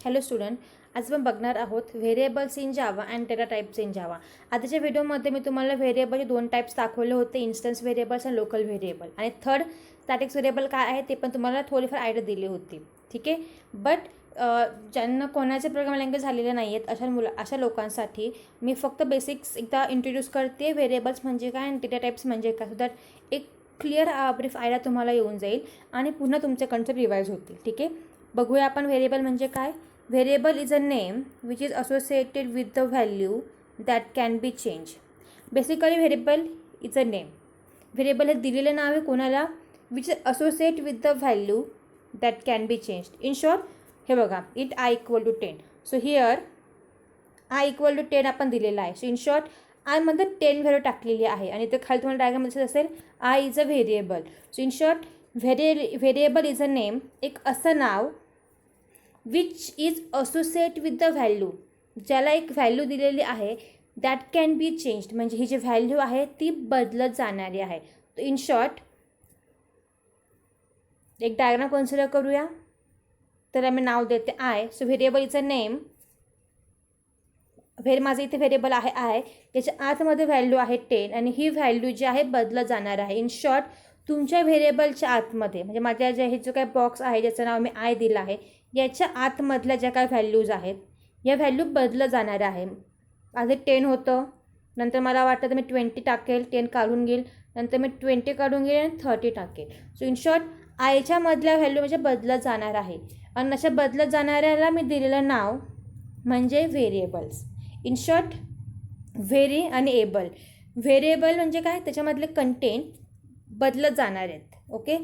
Hello student, आज आपण बघणार आहोत variables in Java and data types in Java. आताच्या व्हिडिओमध्ये मी तुम्हाला व्हेरिएबलचे दोन टाईप्स दाखवले होते, इन्स्टन्स व्हेरिएबल्स आणि लोकल व्हेरिएबल. आणि थर्ड स्टॅटिक्स व्हेरिएबल काय आहे ते पण तुम्हाला थोडीफार आयडिया दिली होती. ठीक आहे, बट ज्यांना कोणाचे प्रोग्राम लँग्वेज झालेले नाही आहेत अशा लोकांसाठी मी फक्त बेसिक्स एकदा इंट्रोड्यूस करते. व्हेरिएबल्स म्हणजे काय आणि डेटा टाईप्स म्हणजे काय, सो दॅट एक क्लिअर ब्रीफ आयडिया तुम्हाला येऊन जाईल आणि पुन्हा तुमचे कन्सेप्ट रिवाईज होतील. ठीक आहे, बघूया आपण व्हेरिएबल म्हणजे काय. Variable is a name which is associated with the value that can be change. Basically variable is a name. Variable हे दिलेलं नाव आहे कोणाला, which is associate with the value that can be changed. In short हे बघा, it I equal to 10. So here I equal to 10 आपण दिलेला आहे. सो इन शॉर्ट आयमध्ये 10 व्हॅल्यू टाकलेली आहे आणि ते खाली तुम्हाला डायग्राममध्ये असेल I is a variable. So in short variable is a name, एक असं नाव which is associate with the value, ज्याला एक व्हॅल्यू दिलेली आहे दॅट कॅन बी चेंज्ड, म्हणजे ही जी व्हॅल्यू आहे ती बदलत जाणारी आहे. तर इन शॉर्ट एक डायग्राम कन्सिडर करूया. तर आम्ही नाव देते I. So variable is a name. माझं इथे व्हेरिएबल आहे त्याच्या आतमध्ये व्हॅल्यू आहे 10 आणि ही व्हॅल्यू जी आहे बदलत जाणार आहे. इन शॉर्ट तुमच्या व्हेरिएबलच्या आतमध्ये, म्हणजे माझ्या हे जो काही बॉक्स आहे ज्याचं नाव मी आय दिलं आहे, याच्या आतमधल्या ज्या काही व्हॅल्यूज आहेत या व्हॅल्यू बदलत जाणार आहे. आधी 10 होतं, नंतर मला वाटतं तर मी 20 टाकेल, 10 काढून घेईल, नंतर मी 20 काढून घेईल आणि 30 टाकेल. सो इन शॉर्ट आयच्या मधल्या व्हॅल्यू म्हणजे बदलत जाणार आहे आणि अशा बदलत जाणाऱ्याला मी दिलेलं नाव म्हणजे व्हेरिएबल्स. इन शॉर्ट व्हेरी आणि एबल. व्हेरिएबल म्हणजे काय, त्याच्यामधले कंटेंट बदलत जाणार आहेत. ओके,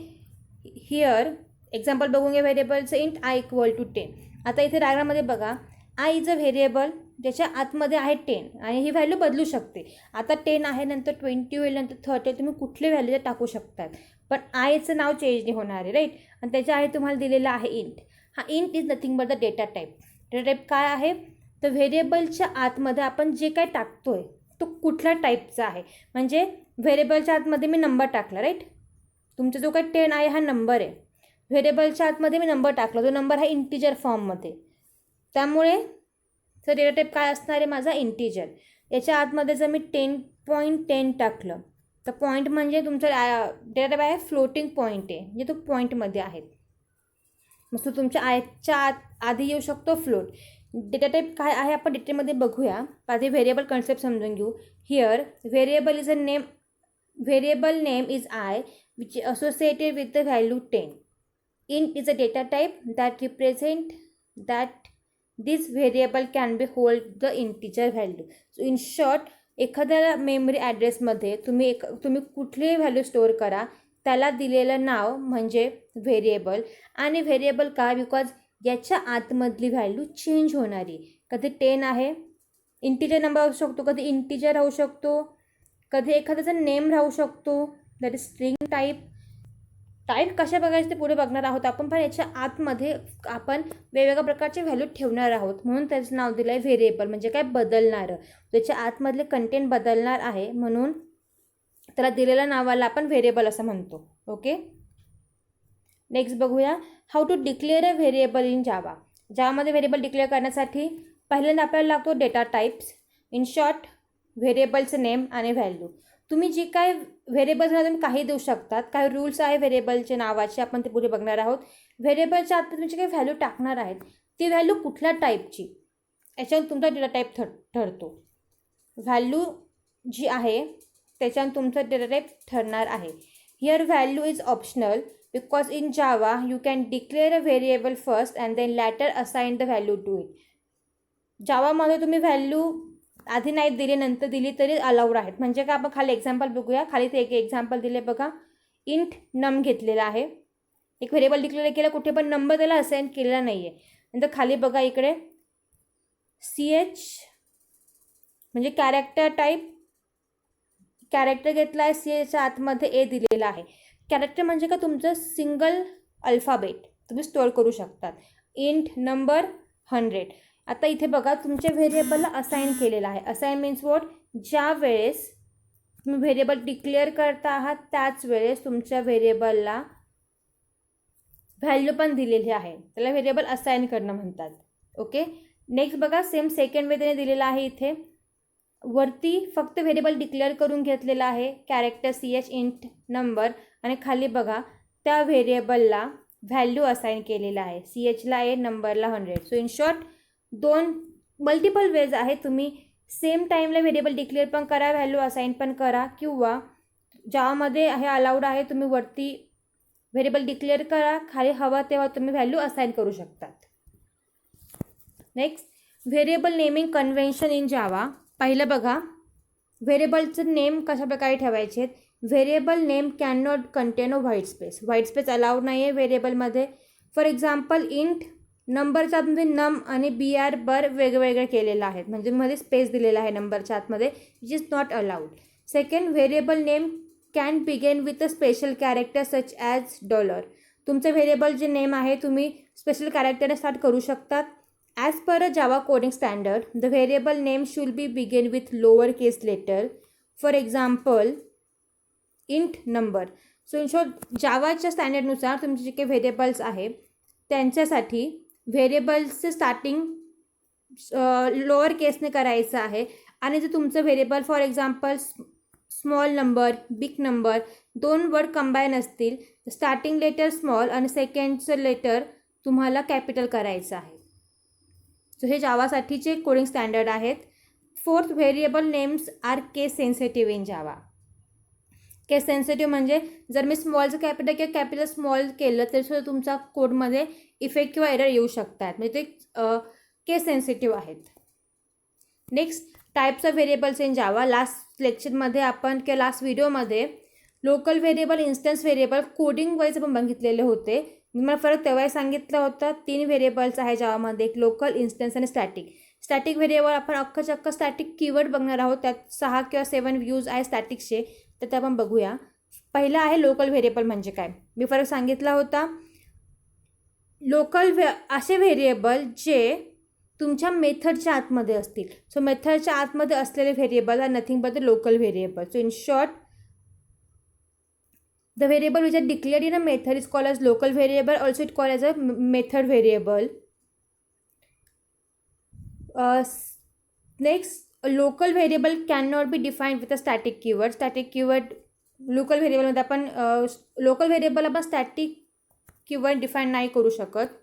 हिअर एक्झाम्पल बघून घ्या व्हेरिएबलचं. Int I equal to 10. आता इथे डायग्राममध्ये बघा, आय इज अ व्हेरिएबल, ज्याच्या आतमध्ये आहे 10 आणि ही व्हॅल्यू बदलू शकते. आता 10 आहे, नंतर 20 होईल, नंतर 30, तुम्ही कुठले व्हॅल्यू टाकू शकतात, पण आयचं नाव चेंज नाही होणार आहे, राईट. आणि त्याच्या आहे तुम्हाला दिलेला आहे इंट. हा int is nothing but the data type. Data type काय आहे, तर व्हेरिएबलच्या आतमध्ये आपण जे काय टाकतोय तो कुठल्या टाईपचा आहे. म्हणजे व्हेरिएबलच्या आतमध्ये मी नंबर टाकला, राईट. तुमचा जो काही 10 आहे हा नंबर आहे. व्हेरिएबलच्या आतमध्ये मी नंबर टाकला, जो नंबर आहे इंटिजर फॉर्ममध्ये, त्यामुळे तर डेटा टाईप काय असणार आहे माझा, इंटिजर. याच्या आतमध्ये जर मी 10.10 टाकलं तर पॉईंट म्हणजे तुमचा डेटा टाईप आहे फ्लोटिंग पॉईंट आहे, म्हणजे तो पॉईंटमध्ये आहे. मग तो तुमच्या आयच्या आधी येऊ शकतो फ्लोट. डेटा टाईप काय आहे आपण डिटेलमध्ये बघूया. आधी व्हेरिएबल कन्सेप्ट समजून घेऊ. Here variable is a name. Variable name is I which is associated with the value 10. int is a data type that represent that this variable can be hold the integer value. So in short, एखाद्या memory ॲड्रेसमध्ये तुम्ही कुठलीही value store करा, त्याला दिलेलं नाव म्हणजे variable. आणि variable का, because याच्या आतमधली व्हॅल्यू चेंज होणारी. कधी 10 आहे, इंटिजर नंबर असू शकतो, कधी इंटिजर राहू शकतो, कधी एखाद्याचा नेम राहू शकतो, that is string type. Type कशा बघायचं ते पुढे बघणार आहोत आपण, पण याच्या आतमध्ये आपण वेगवेगळ्या प्रकारचे व्हॅल्यू ठेवणार आहोत, म्हणून त्याचं नाव दिलं आहे व्हेरिएबल. म्हणजे काय, बदलणारं. त्याच्या आतमधले कंटेंट बदलणार आहे, म्हणून त्याला दिलेल्या नावाला आपण व्हेरिएबल असं म्हणतो. ओके, नेक्स्ट बघूया how to declare a variable in Java. जावामध्ये व्हेरिएबल डिक्लेअर करण्यासाठी पहिल्यांदा आपल्याला लागतो डेटा टाईप्स. इन शॉर्ट व्हेरिएबलचं नेम आणि व्हॅल्यू. तुम्ही जी काय व्हेरिएबल्सना तुम्ही काही देऊ शकतात, काही रूल्स आहे व्हेरिएबलचे नावाचे, आपण ते पुढे बघणार आहोत. व्हेरिएबलच्या आत तुम्ही जी काही व्हॅल्यू टाकणार आहेत ती व्हॅल्यू कुठल्या टाईपची, याच्यावर तुमचा डेटा टाईप ठरतो. व्हॅल्यू जी आहे त्याच्यावर तुमचा डेटा टाईप ठरणार आहे. Here value is optional because in Java you can declare a variable first and then later assign the value to it. जावामध्ये तुम्ही व्हॅल्यू आधी नाही दिली, नंतर दिली तरी अलाउड आहेत. म्हणजे का, आपण खाली एक्झाम्पल बघूया. खाली ते एक एक्झाम्पल दिले बघा. इंट नम घेतलेला आहे, एक व्हेरिएबल डिक्लेअर केला, कुठे पण नंबर त्याला असाइन केलेला नाही आहे. नंतर खाली बघा इकडे CH म्हणजे कॅरेक्टर टाईप, कॅरेक्टर घेतला आहे, CHच्या आतमध्ये A दिलेला आहे. कॅरेक्टर म्हणजे का, तुमचं सिंगल अल्फाबेट तुम्ही स्टोअर करू शकतात. Int number 100. आता इथे बघा तुमच्या व्हेरिएबलला असाइन केलेला आहे. असाइन मीन्स वॉट, ज्या वेळेस तुम्ही व्हेरिएबल डिक्लेअर करता आहात त्याच वेळेस तुमच्या व्हेरिएबलला व्हॅल्यू पण दिलेली आहे, त्याला व्हेरिएबल असाइन करणं म्हणतात. ओके. नेक्स्ट बघा, सेम सेकंड वे त्याने दिलेला आहे. इथे वरती फक्त व्हेरिएबल डिक्लेअर करून घेतलेला आहे, कॅरेक्टर CH इंट नंबर, आणि खाली बघा त्या व्हेरिएबलला व्हॅल्यू असाइन केलेला आहे. CHला आहे, नंबरला 100. So in short 2 multiple ways आहे. तुम्ही सेम टाईमला व्हेरिएबल डिक्लेअर पण करा, व्हॅल्यू असाइन पण करा, किंवा ज्यामध्ये हे अलाउड आहे तुम्ही वरती व्हेरिएबल डिक्लेअर करा, खाली हवा तेव्हा तुम्ही व्हॅल्यू असाइन करू शकतात. Next, variable naming convention in Java. पहिलं बघा, व्हेरिएबलचं नेम कशा प्रकारे ठेवायचे. Variable name can not contain a white space. White space allowed नाही आहे व्हेरिएबलमध्ये. फॉर एक्झाम्पल, इंट नंबरच्या आतमध्ये नम आणि BR बर वेगवेगळे केलेलं आहेत, म्हणजे मध्ये स्पेस दिलेला आहे नंबरच्या आतमध्ये, which is not allowed. Second, variable name can begin with a special character such as $. तुमचं व्हेरिएबल जे नेम आहे तुम्ही स्पेशल कॅरेक्टरने स्टार्ट करू शकतात. As per a Java coding standard, the variable name should be begin with lowercase letter. For example, int number. So in short, जावाच्या स्टँडर्डनुसार तुमचे जे काही variables आहे त्यांच्यासाठी व्हेरिएबल्सचे स्टार्टिंग लोअर केसने करायचं आहे. आणि जर तुमचं variable for example small number, big number 2 word combine असतील, स्टार्टिंग लेटर स्मॉल आणि सेकंडचं लेटर तुम्हाला कॅपिटल करायचं आहे. सो हे जावासाठीचे कोडिंग स्टँडर्ड आहेत. Fourth, variable names are case sensitive in Java. Case sensitive म्हणजे जर मी स्मॉलचं कॅपिटल किंवा कॅपिटल स्मॉल केलं तरीसुद्धा तुमच्या कोडमध्ये इफेक्ट किंवा एरर येऊ शकतात, म्हणजे ते केस सेन्सिटिव्ह आहेत. Next, types of variables in Java. Last लेक्चरमध्ये आपण किंवा लास्ट व्हिडिओमध्ये local variable, instance variable, coding wise आपण बघितलेले होते. मी मला फरक तेव्हाही सांगितलं होतं. 3 व्हेरिएबल्स आहे जावामध्ये, एक लोकल, इन्स्टन्स आणि स्टॅटिक. स्टॅटिक व्हेरिएबल आपण अख्खं स्टॅटिक कीवर्ड बघणार आहोत. त्यात 6 किंवा 7 व्ह्यूज आहे स्टॅटिकचे, तर ते आपण बघूया. पहिलं आहे लोकल व्हेरिएबल म्हणजे काय. मी फरक सांगितला होता. लोकल असे व्हेरिएबल जे तुमच्या मेथडच्या आतमध्ये असतील. सो मेथडच्या आतमध्ये असलेले variable are nothing but the local variable. So in short, the variable which are declared in a method is called as local variable. Also it called as a method variable. Next, a local variable cannot be defined with a static keyword. Static keyword local variable मध्ये आपण local variable आपण static keyword define नाही करू शकत.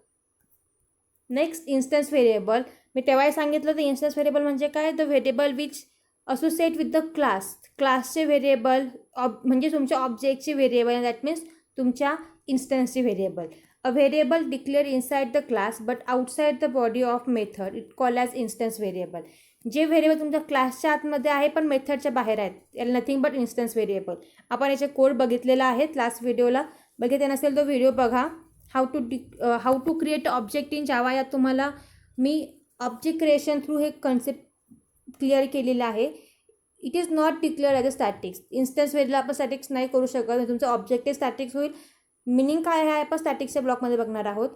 Next, instance variable. मी तेव्हाही सांगितलं तर instance variable म्हणजे काय, the variable which associate with the क्लासचे व्हेरिएबल, म्हणजे तुमच्या ऑब्जेक्टचे व्हेरिएबल, दॅट मीन्स तुमच्या इन्स्टन्सचे variable. A variable declare inside the class but outside the body of method, it call as instance variable. जे व्हेरिएबल तुमच्या क्लासच्या आतमध्ये आहे पण मेथडच्या बाहेर आहेत, याला नथिंग बट इन्स्टन्स व्हेरिएबल. आपण याचे कोड बघितलेला आहे लास्ट व्हिडिओला. बघितले नसेल तो व्हिडिओ बघा. How to create object in Java, यात तुम्हाला मी ऑब्जेक्ट क्रिएशन थ्रू हे कन्सेप्ट क्लिअर केलेलं आहे. It is not declare as a statics. Instance variable आपण स्टॅटिक्स नाही करू शकत, तुमचं ऑब्जेक्ट स्टॅटिक्स होईल. मिनिंग काय आहे आपण स्टॅटिक्सच्या ब्लॉकमध्ये बघणार आहोत.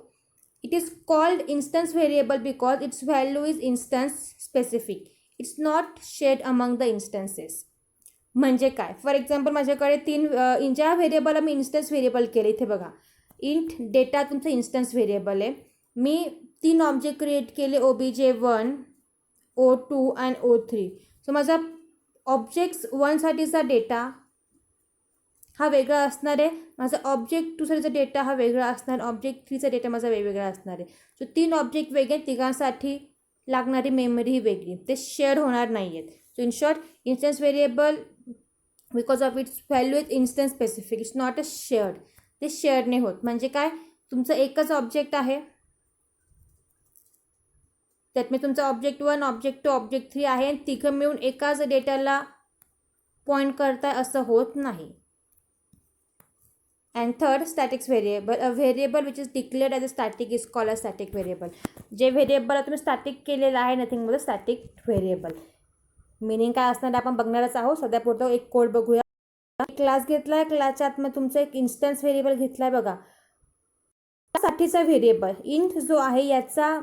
It is called instance variable because it's value is instance specific. It's not shared among the instances. म्हणजे काय, फॉर एक्झाम्पल माझ्याकडे 3 ज्या व्हेरिएबलला मी इन्स्टन्स व्हेरिएबल केले, इथे बघा इंट डेटा तुमचं इन्स्टन्स व्हेरिएबल आहे. मी 3 ऑब्जेक्ट क्रिएट केले, OBJ1, O2 आणि O3. सो माझा ऑब्जेक्ट 1 साठीचा डेटा हा वेगळा असणार आहे, माझा ऑब्जेक्ट 2 साठीचा डेटा हा वेगळा असणार, ऑब्जेक्ट 3चा डेटा माझा वेगवेगळा असणार आहे. सो 3 ऑब्जेक्ट वेगळे, तिघांसाठी लागणारी मेमरी ही वेगळी, ते शेअर होणार नाही आहेत. So in short, instance variable because of its value is instance specific, it's not a shared. ते शेअर नाही होत. म्हणजे काय, तुमचं एकच ऑब्जेक्ट आहे, त्यात मी तुमचा ऑब्जेक्ट 1, ऑब्जेक्ट 2, ऑब्जेक्ट 3 आहे, आणि तिघं मिळून एकाच डेटाला पॉईंट करताय असं होत नाही. And third, statics variable. A variable which is declared as a static is called a static variable. जे व्हेरिएबल तुम्ही स्टॅटिक केलेलं आहे, nothing but static variable. Meaning काय असणार आपण बघणारच आहोत. सध्या पुरतं एक कोड बघूया. क्लास घेतला आहे, क्लासच्या आतमध्ये तुमचं एक इन्स्टन्स व्हेरिएबल घेतला आहे बघा. साठीचा व्हेरिएबल इंट जो आहे याचा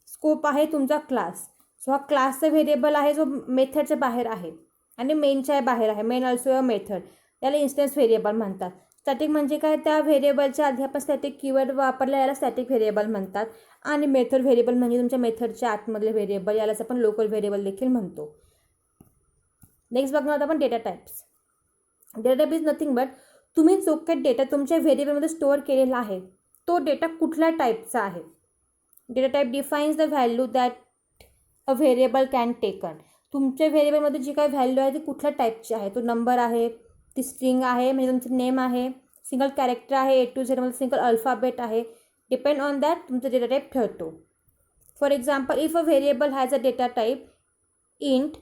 स्कोप आहे तुमचा क्लास. सो हा क्लासचा व्हेरिएबल आहे जो मेथडच्या बाहेर आहे आणि मेनच्या बाहेर आहे. मेन ऑल्सो अ मेथड, याला इन्स्टन्स व्हेरिएबल म्हणतात. स्टॅटिक म्हणजे काय, त्या व्हेरिएबलच्या आधी आपण स्टॅटिक कीवर्ड वापरला, याला स्टॅटिक व्हेरिएबल म्हणतात. आणि मेथड व्हेरिएबल म्हणजे तुमच्या मेथडच्या आतमधले व्हेरिएबल, यालाच आपण लोकल व्हेरिएबल देखील म्हणतो. नेक्स्ट बघणार आपण data types. Data type is nothing but तुम्ही जो काही डेटा तुमच्या व्हेरिएबलमध्ये स्टोअर केलेला आहे तो डेटा कुठल्या टाईपचा आहे. Data type defines the value that a variable can taken. तुमच्या व्हेरिएबलमध्ये जी काही व्हॅल्यू आहे ती कुठल्या टाईपची आहे. तो नंबर आहे, ती स्ट्रिंग आहे म्हणजे तुमचं नेम आहे, सिंगल कॅरेक्टर आहे, A to Z मध्ये सिंगल अल्फाबेट आहे. डिपेंड ऑन दॅट तुमचा डेटा टाईप ठरतो. For example, if a variable has a data type int,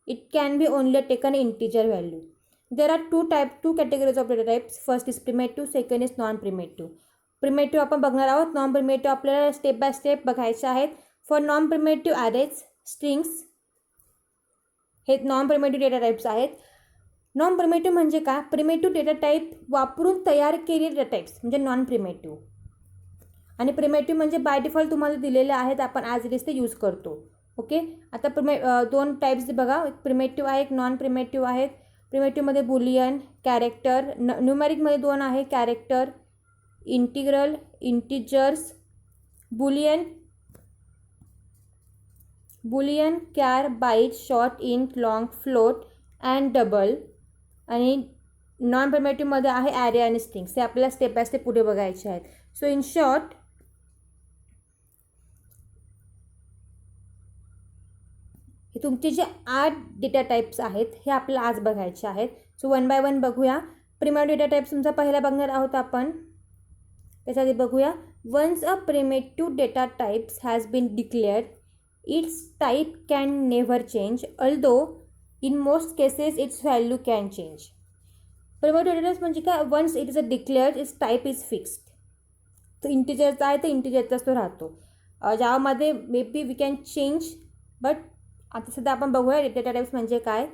it can be only taken integer value. There are two categories of data types. First is primitive, second is non-primitive. Primitive आपण बघणार आहोत. Non primitive आपल्याला step by step बघायचे आहेत. For non primitive arrays, strings हे non primitive data types आहेत. Non primitive म्हणजे काय, प्रिमेटिव्ह डेटा टाईप वापरून तयार केलेले डेटा टाईप्स म्हणजे नॉन प्रिमेटिव्ह. आणि प्रिमेटिव्ह म्हणजे बाय डिफॉल्ट तुम्हाला दिलेले आहेत, आपण ॲज इट इज ते यूज करतो. ओके, आता दोन टाईप्स बघा, एक प्रिमेटिव्ह आहे, एक नॉन प्रिमेटिव्ह आहेत. प्रिमेटिव्हमध्ये बुलियन, कॅरेक्टर, न्यूमेरिकमध्ये दोन आहे, character, integral, integers, boolean, char, byte, short, int, long, float and double. आणि नॉन प्रिमेटिव्हमध्ये आहे ॲरे आणि स्ट्रिंग्स. हे आपल्याला स्टेप बाय स्टेप पुढे बघायचे आहेत. सो इन शॉर्ट, हे तुमचे जे 8 डेटा टाईप्स आहेत हे आपल्याला आज बघायचे आहेत. सो वन बाय वन बघूया. प्रिमेटिव्ह डेटा टाईप तुमचा पहिला बघणार आहोत आपण. त्याच्या आधी बघूया, once a primitive data types has been declared, its type can never change, although in most cases its value can change. Primitive data types म्हणजे काय, once it is a declared, its type is fixed. तो इंटिजरचा आहे तर इंटिजरचाच तो राहतो. ज्यामध्ये maybe we can change, but आता सध्या आपण बघूया डेटा टाईप्स म्हणजे काय.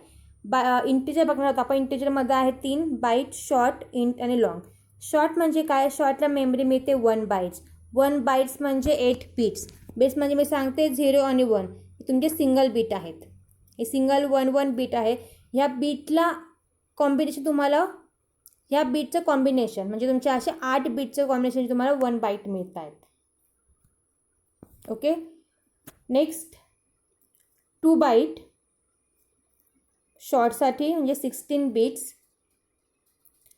इंटिजर बघणार आहोत आपण. इंटिजरमध्ये आहे 3, बाईट, शॉर्ट, इंट आणि लॉंग. शॉर्ट म्हणजे काय, शॉर्टला मेमरी मिळते 1 बाईट्स. 1 बाईट्स म्हणजे 8 बीट्स. बेस म्हणजे मी सांगते 0 आणि 1 हे तुमचे सिंगल बीट आहेत. हे सिंगल 1 बीट आहे. ह्या बीटला कॉम्बिनेशन तुम्हाला, ह्या बीटचं कॉम्बिनेशन म्हणजे तुमच्या असे 8 बीटचं कॉम्बिनेशन तुम्हाला 1 बाईट मिळत आहेत. ओके, नेक्स्ट 2 बाईट शॉर्टसाठी म्हणजे 16 बीट्स,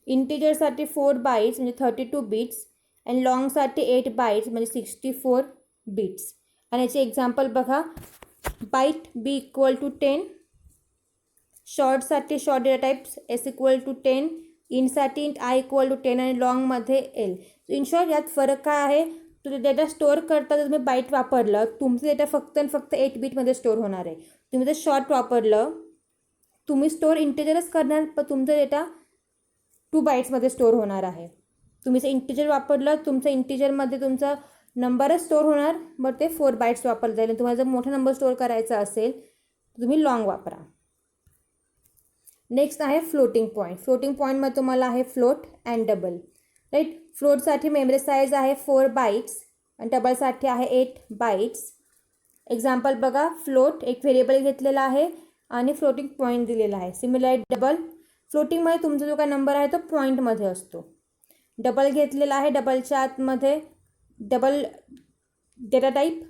इंटिजरसाठी 4 बाईट्स म्हणजे 32 बीट्स आणि लॉंगसाठी 8 बाईट्स म्हणजे 64 बीट्स. आणि याचे एक्झाम्पल बघा, बाईट बी इक्वल टू 10, शॉर्टसाठी short data types S equal to 10, इंटसाठी इंट आय इक्वल टू 10 आणि लॉंगमध्ये एल. इन शॉर्ट यात फरक काय आहे, तुम्ही डेटा स्टोअर करता जर तुम्ही बाईट वापरलं तुमचं डेटा फक्त आणि फक्त 8 बीटमध्ये स्टोअर होणार आहे. तुम्ही जर शॉर्ट वापरलं तुम्ही स्टोअर इंटिजरच करणार पण तुमचा डेटा 2 बाईट्समध्ये स्टोअर होणार आहे. तुम्ही जर इंटिजर वापरलं तुमचं इंटिजरमध्ये तुमचा नंबरच स्टोअर होणार, बट ते 4 बाईट्स वापरलं जाईल. तुम्हाला जर मोठा नंबर स्टोअर करायचा असेल तर तुम्ही लॉंग वापरा. नेक्स्ट आहे फ्लोटिंग पॉईंट. फ्लोटिंग पॉईंटमध्ये तुम्हाला आहे फ्लोट अँड डबल. राईट, फ्लोटसाठी मेमरी साईज आहे 4 बाईट्स आणि डबलसाठी आहे 8 बाईट्स. एक्झाम्पल बघा, फ्लोट एक व्हेरिएबल घेतलेला आहे आणि फ्लोटिंग पॉईंट दिलेला आहे. सिमिलर डबल, फ्लोटिंगमध्ये तुमचा जो काय नंबर आहे तो पॉईंटमध्ये असतो. डबल घेतलेला आहे, डबलच्या आतमध्ये डबल डेटा टाईप,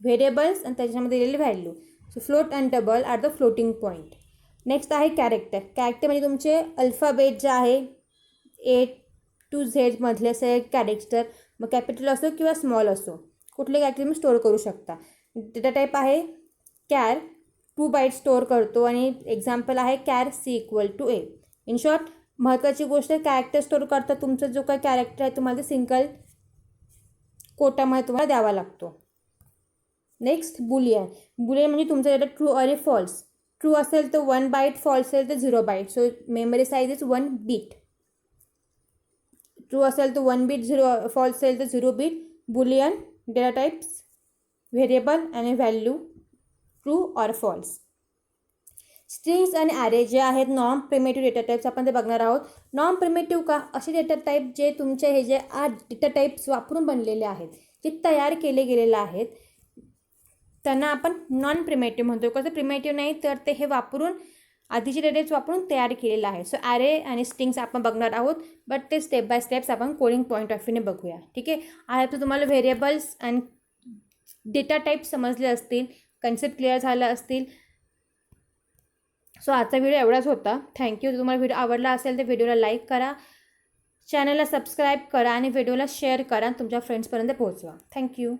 व्हेरिएबल्स आणि त्याच्यामध्ये दिलेली value. So float and double are the floating point. Next आहे कॅरेक्टर. कॅरेक्टर म्हणजे तुमचे अल्फाबेट जे आहे A to Z मधले असे कॅरेक्टर, मग कॅपिटल असो किंवा स्मॉल असो कुठले कॅरेक्टर तुम्ही स्टोअर करू शकता. डेटा टाईप आहे कॅर, 2 बाईट स्टोअर करतो आणि एक्झाम्पल आहे char c equal to a. In short महत्त्वाची गोष्ट कॅरेक्टर स्टोअर करता तुमचा जो काही कॅरेक्टर आहे तुम्हाला ते सिंगल कोटामध्ये तुम्हाला द्यावा लागतो. Next Boolean. बुलियन म्हणजे तुमचा डेटा ट्रू आणि फॉल्स. ट्रू असेल तर 1 बाईट, फॉल्स असेल तर 0 byte. So memory size is 1 bit. True असेल तर 1 बीट, फॉल्स असेल तर 0 bit. Boolean data types, variable आणि value true or false. Strings आणि ॲरे जे आहेत नॉन प्रिमेटिव्ह डेटा टाईप्स आपण ते बघणार आहोत. नॉन प्रिमेटिव्ह का, असे डेटा टाईप जे तुमचे हे जे 8 डेटा टाईप्स वापरून बनलेले आहेत, जे तयार केले गेलेले आहेत त्यांना आपण नॉन प्रिमेटिव्ह म्हणतो. कसं प्रिमेटिव्ह नाही तर ते हे वापरून आधीचे डेटाच वापरून तयार केलेला आहे. सो ॲरे आणि स्ट्रिंग्स आपण बघणार आहोत, बट ते स्टेप बाय स्टेप्स आपण कोडिंग पॉईंट ऑफ व्ह्यूने बघूया. ठीक आहे. आय तर तुम्हाला व्हेरिएबल्स अँड डेटा टाईप समजले असतील, कन्सेप्ट क्लिअर झाला असतील. सो आजचा व्हिडिओ एवढाच होता. थँक्यू. तुम्हाला व्हिडिओ आवडला असेल तर व्हिडिओला लाईक करा, चॅनलला सबस्क्राईब करा आणि व्हिडिओला शेअर करा, तुमच्या फ्रेंड्सपर्यंत पोहोचवा. थँक्यू.